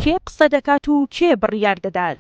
کێ قسە دەکات و کێ بڕیار دەدات.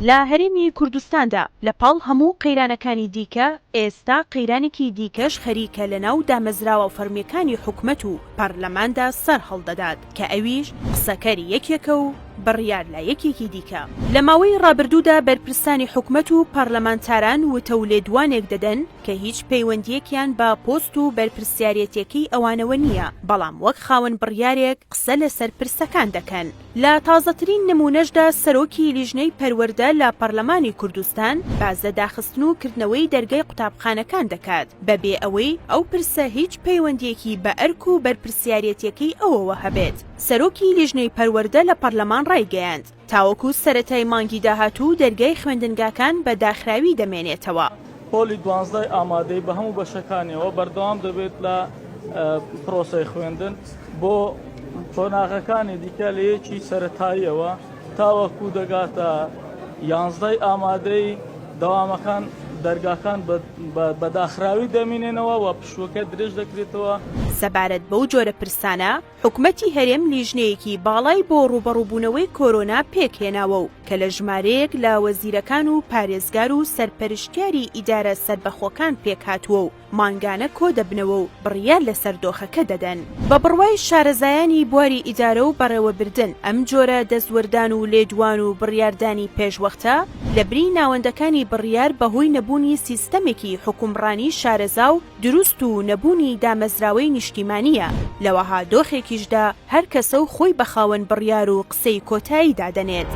لە هەرێمی کوردستاندا لەپاڵ هەموو قەیرانەکانی دیکە ئێستا قەیرانێکی دیکەش خەریکە لەناو دامەزراوە فەرمیەکانی حکومەت و پەرلەماندا سەر هەڵدەدات کە ئەویش قسەکەری یەکێکە و بڕیار لە یەکێکی دیکە. لە ماوەی ڕابردوودا بەرپرسانی حکومەت و پەرلەمانتاران وتە و لێدوانێک دەدەن کە هیچ پەیوەندیەکیان بە پۆست و بەرپرسیارەتێکی ئەوانەوە نییە، بەڵام وەک خاوەن بڕیارێک قسە لەسەر پرسەکان دەکەن. لە تازەترین نمونەشدا سەرۆکی لیژنەی پەروەردە لە پەرلەمانی کوردستان بازە داخستن و کردنەوەی دەرگای قوتابخانەکان دەکات بەبێ ئەوەی ئەو پرسە هیچ پەیوەندیەکی بە ئەرک و بەرپرسیارەتێکی ئەوەوە هەبێت. سەرۆکی لیژنەی پەروەردە لە پەرلەمان ڕایگەیاند تاوەکو سەرەتای مانگی داهاتوو دەرگای خوێندنگاکان بە داخراوی دەمێنێتەوە. پۆلی 12 ئامادەی بە هەموو بەشەکانیەوە بەردەوام دەبێت لە پرۆسەی خوێندن بۆ قۆناغەکانی دیکە لە یەکی سەرەتاییەوە تاوەکو دەگاتە 11 ئامادەی دەوامەکان دەرگاکان بە داخراوی دەمێنێنەوە و پشوەکە درێژ دەکرێتەوە. سەبارەت بەو جۆرە پرسانە حکومەتی هەرێم لیژنەیەکی باڵای بۆ ڕوبەڕووبوونەوەی کۆرۆنا پێکهێناوە و کە لە ژمارەیەک لە وەزیرەکان و پارێزگار و سەرپەرشتیاری ئیدارە سەربەخۆکان پێکهاتووە و مانگانە کۆ دەبنەوە و بڕیار لەسەر دۆخەکە دەدەن. بە بڕوای شارەزایانی بواری ئیدارە و بەڕێوەبردن ئەم جۆرە دەستوەردان و لێدوان و بڕیاردانی پێشوەختە لەبری ناوەندەکانی بڕیار بەهۆی نەبوونی سیستەمێکی حکومڕانی شارەزا و دروست و نەبوونی دامەزراوەی نیشتیمانیە. لەوەها دۆخێکیشدا هەر کەسە و خۆی بە خاوەن بڕیار و قسەی کۆتایی دادەنێت.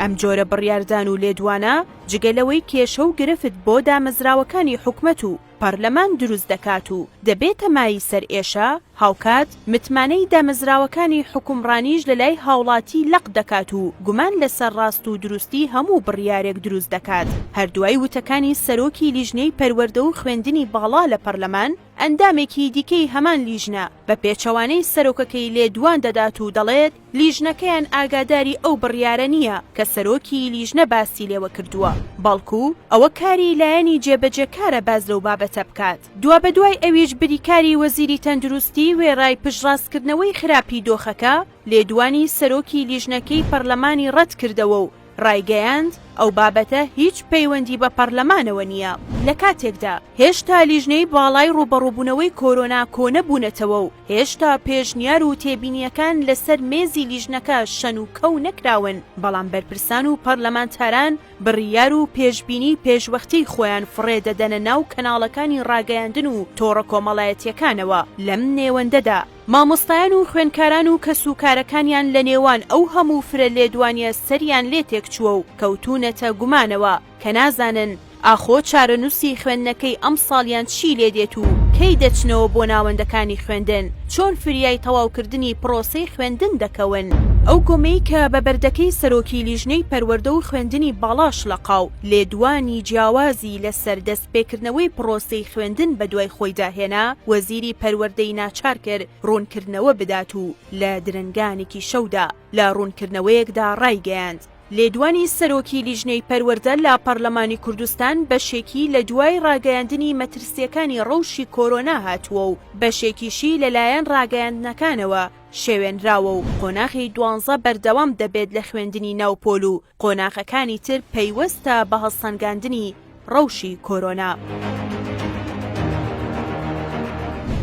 ئەم جۆرە بڕیاردان و لێدوانە جگەلەوەی کێشە و گرفت بۆ دامەزراوەکانی حکومەت و پەرلەمان دروست دەکات و دەبێتە مای سەر ئێشە هاوکات متمانەی دامەزراوەکانی حکومڕانیش لە لای هاوڵاتی لەق دەکات و گومان لەسەر ڕاست و دروستی هەموو بڕیارێک دروست دەکات. هەردوای وتەکانی سەرۆکی لیژنەی پەروەردە و خوێندنی باڵا لە پەرلەمان ئەندامێکی دیکەی هەمان لیژنە بە پێچەوانەی سەرۆکەکەی لێدوان دەدات و دەڵێت لیژنەکەیان ئاگاداری ئەو بڕیارە نییە کە سەرۆکی لیژنە باسی لێوە کردووە، بەڵکو ئەوە کاری لایەنی جێبەجێکارە باز لەو بابەتە بکات. دوا بەدوای ئەویش بریکاری وەزیری تەندروستی وێڕای پشتڕاستکردنەوەی خراپی دۆخەکە لێدوانی سەرۆکی لیژنەکەی پەرلەمانی ڕەت کردەوە و ڕایگەیاند ئەو بابەتە هیچ پەیوەندی بە پەرلەمانەوە نییە. لە کاتێکدا هێشتا لیژنەی باڵای ڕوبەڕووبوونەوەی کۆرۆنا کۆنە بوونەتەوە و هێشتا پێشنیار و تێبینیەکان لەسەر مێزی لیژنەکە شەن و کەو نەکراون، بەڵام بەرپرسان و پەرلەمانتاران بڕیار و پێشبینی پێشوەختی خۆیان فڕێ دەدەنە ناو کەناڵەکانی ڕاگەیاندن و تۆڕە کۆمەڵایەتیەکانەوە. لەم نێوەندەدا مامۆستایان و خوێندکاران و کەسوکارەکانیان لە نێوان ئەو هەموو فرە لێدوانیە سەریان لێ تێکچووە و کەوتونەتە گومانەوە کە نازانن ئاخۆ چارەنووسی خوێندنەکەی ئەم ساڵیان چی لێ دێت و کەی دەچنەوە بۆ ناوەندەکانی خوێندن، چۆن فریای تەواوکردنی پرۆسەی خوێندن دەکەون. ئەو گۆمەی کە بە بەردەکەی سەرۆکی لیژنەی پەروەردە و خوێندنی باڵاش لەقاو لێدوانی جیاوازی لەسەر دەستپێکردنەوەی پرۆسەی خوێندن بە دوای خۆی داهێنا، وەزیری پەروەردەی ناچار کرد ڕوونکردنەوە بدات و لە درنگانێکی شەودا لە ڕوونکردنەوەیەکدا ڕایگەیاند لێدوانی سەرۆکی لیژنەی پەروەردە لە پەرلەمانی کوردستان بەشێکی لە دوای ڕاگەیاندنی مەترسیەکانی ڕەوشی کۆرۆنا هاتووە و بەشێکیشی لەلایەن ڕاگەیاندنەکانەوە شێوێنراوە و قۆناغی 12 بەردەوام دەبێت لە خوێندنی ناوپۆل و قۆناغەکانی تر پەیوەستە بە هەڵسەنگاندنی ڕەوشی کۆرۆنا.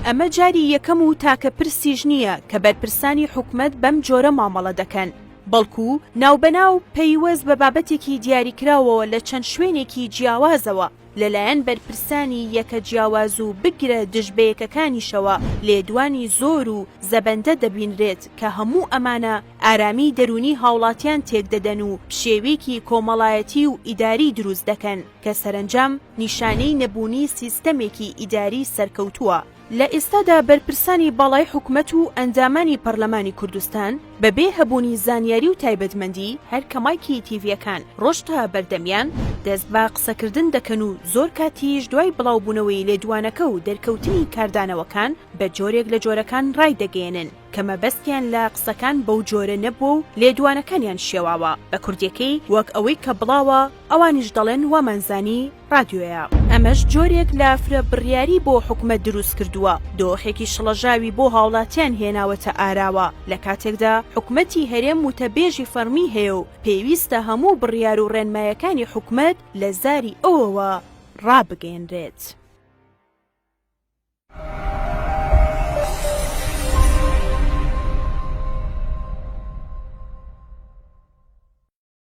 ئەمە جاری یەکەم و تاکە پرسیش نییە کە بەرپرسانی حکومەت بەم جۆرە مامەڵە دەکەن، بەڵکو ناوبەناو پەیوەست بە بابەتێکی دیاریکراوەوە لە چەند شوێنێکی جیاوازەوە لەلایەن بەرپرسانی یەکە جیاواز و بگرە دژبەیەکەکانیشەوە لێدوانی زۆر و زەبەندە دەبینرێت کە هەموو ئەمانە ئارامی دەرونی هاوڵاتیان تێکدەدەن و شێوەیەکی کۆمەڵایەتی و ئیداری دروست دەکەن کە سەرنجام نیشانەی نەبوونی سیستەمێکی ئیداری سەرکەوتووە. لە ئێستادا بەرپرسانی باڵای حکومەت و ئەندامانی پەرلەمانی کوردستان بەبێ هەبوونی زانیاری و تایبەتمەندی هەر کەمایکی تیڤیەکان ڕۆژتە بەردەمیان دەست بە قسەکردن دەکەن و زۆر کاتیش دوای بڵاوبوونەوەی لێدوانەکە و دەرکەوتنی کاردانەوەکان بە جۆرێک لە جۆرەکان ڕای دەگەێنن کە کە مەبەستیان لە قسەکان بەو جۆرە نەبوو و لێدوانەکانیان شێواوە بە کوردیەکەی وەک ئەوەی کە بڵاوە ئەوانیش دەڵێن وەمانزانی رادیۆیە. ئەمەش جۆرێک لە فرە بڕیاری بۆ حکومەت دروست کردووە، دۆخێکی شڵەژاوی بۆ هاوڵاتیان هێناوەتە ئاراوە لە کاتێکدا حکومەتی هەرێم وتەبێژی فەرمی هەیە و پێویستە هەموو بڕیار و ڕێنمایەکانی حکومەت لە زاری ئەوەوە ڕابگەێنرێت.